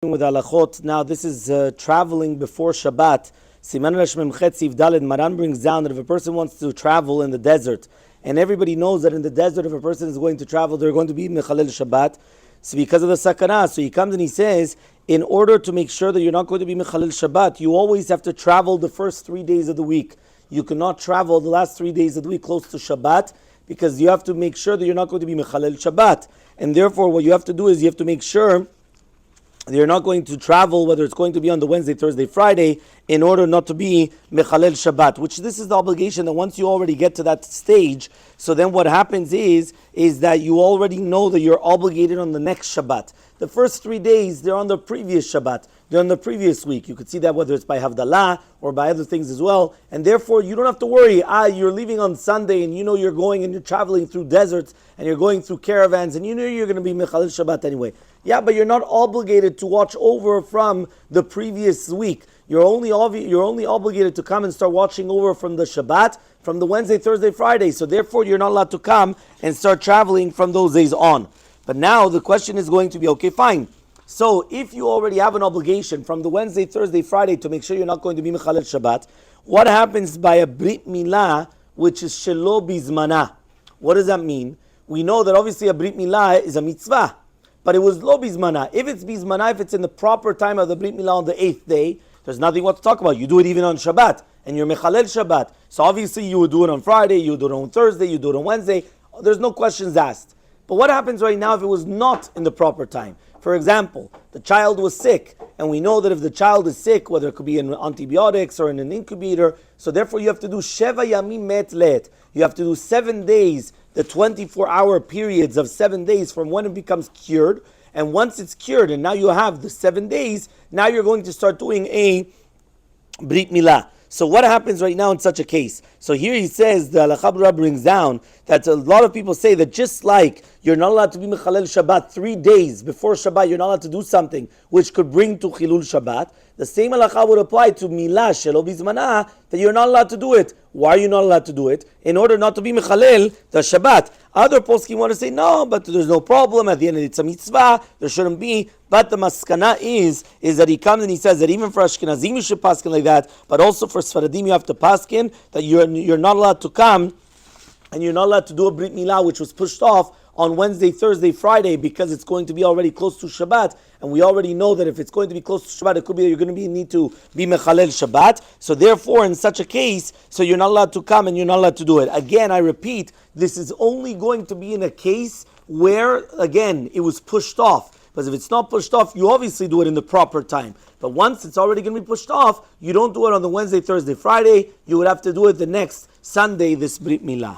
with halachot. Now this is traveling before Shabbat. Siman Resh Mem Chet Siv Daled. Maran brings down that if a person wants to travel in the desert, and everybody knows that in the desert if a person is going to travel, they're going to be Mechalel Shabbat. So because of the sakana, so he comes and he says, in order to make sure that you're not going to be Mechalel Shabbat, you always have to travel the first 3 days of the week. You cannot travel the last 3 days of the week close to Shabbat, because you have to make sure that you're not going to be Mechalel Shabbat. And therefore what you have to do is you have to make sure you're not going to travel, whether it's going to be on the Wednesday, Thursday, Friday, in order not to be Mechalel Shabbat, which this is the obligation that once you already get to that stage, so then what happens is that you already know that you're obligated on the next Shabbat. The first 3 days, they're on the previous Shabbat. They're on the previous week. You could see that whether it's by Havdalah or by other things as well. And therefore, you don't have to worry. You're leaving on Sunday and you know you're going and you're traveling through deserts and you're going through caravans and you know you're going to be Mechalel Shabbat anyway. Yeah, but you're not obligated to watch over from the previous week. You're only obligated to come and start watching over from the Shabbat, from the Wednesday, Thursday, Friday. So therefore, you're not allowed to come and start traveling from those days on. But now the question is going to be, okay, fine. So if you already have an obligation from the Wednesday, Thursday, Friday to make sure you're not going to be Mechalel Shabbat, what happens by a Brit Mila, which is Shelo Bizmana? What does that mean? We know that obviously a Brit Mila is a mitzvah, but it was Lo Bizmana. If it's Bizmana, if it's in the proper time of the Brit Mila on the 8th day, there's nothing what to talk about. You do it even on Shabbat, and you're Mechalel Shabbat. So obviously you would do it on Friday, you would do it on Thursday, you do it on Wednesday. There's no questions asked. But what happens right now if it was not in the proper time? For example, the child was sick, and we know that if the child is sick, whether it could be in antibiotics or in an incubator, so therefore you have to do Sheva Yamim Met Let. You have to do 7 days, the 24-hour periods of 7 days from when it becomes cured. And once it's cured, and now you have the 7 days, now you're going to start doing a Brit Milah. So what happens right now in such a case? So here he says, the Halakha Brura brings down that a lot of people say that just like you're not allowed to be Mechalel Shabbat 3 days before Shabbat, you're not allowed to do something which could bring to Chilul Shabbat, the same Halakha would apply to Mila Shelo Bizmana, that you're not allowed to do it. Why are you not allowed to do it? In order not to be Mechalel the Shabbat. Other poskim want to say, no, but there's no problem. At the end, it's a mitzvah. There shouldn't be. But the maskana is that he comes and he says that even for Ashkenazim you should paskin like that, but also for Sfaradim you have to paskin that you're not allowed to come and you're not allowed to do a Brit Milah, which was pushed off on Wednesday, Thursday, Friday, because it's going to be already close to Shabbat, and we already know that if it's going to be close to Shabbat, it could be that you're going to need to be Mechalel Shabbat. So therefore, in such a case, so you're not allowed to come and you're not allowed to do it. Again, I repeat, this is only going to be in a case where, again, it was pushed off. Because if it's not pushed off, you obviously do it in the proper time. But once it's already going to be pushed off, you don't do it on the Wednesday, Thursday, Friday. You would have to do it the next Sunday, this Brit Milah.